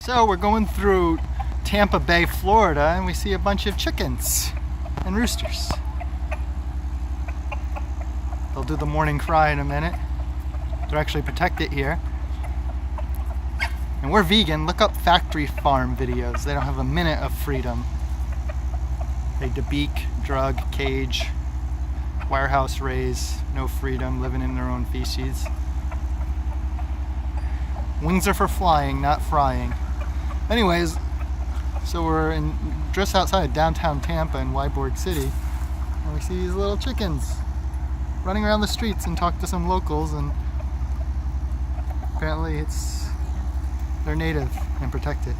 So we're going through Tampa Bay, Florida, and we see a bunch of chickens and roosters. They'll do the morning cry in a minute. They're actually protected here. And we're vegan. Look up factory farm videos. They don't have a minute of freedom. They debeak, drug, cage, warehouse raise, no freedom, living in their own feces. Wings are for flying, not frying. Anyways, so we're just outside downtown Tampa in Ybor City, and we see these little chickens running around the streets and talk to some locals, and apparently they're native and protected.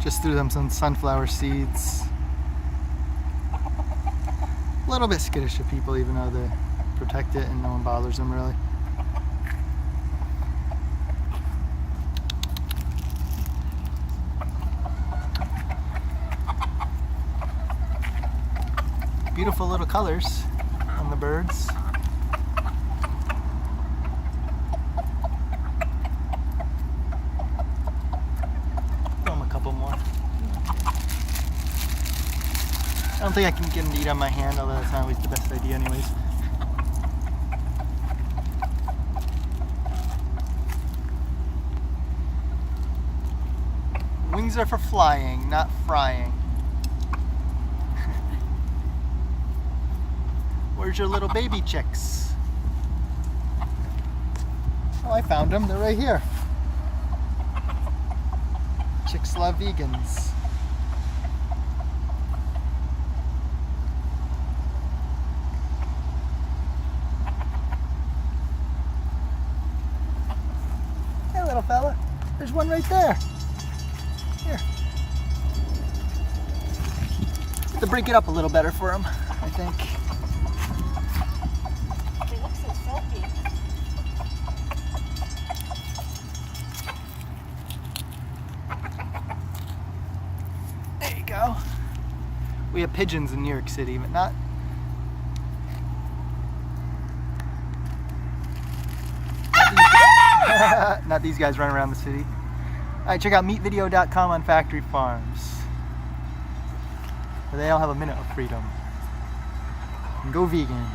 Just threw them some sunflower seeds. A little bit skittish of people, even though they're protected and no one bothers them really. Beautiful little colors on the birds. Throw them a couple more. I don't think I can get them to eat on my hand, although that's not always the best idea anyways. Wings are for flying, not frying. Where's your little baby chicks? Oh, I found them. They're right here. Chicks love vegans. Hey, little fella. There's one right there. Here. Have to break it up a little better for him, I think. We have pigeons in New York City, but not these guys running around the city. Alright, check out meatvideo.com on factory farms. They all have a minute of freedom. And go vegan.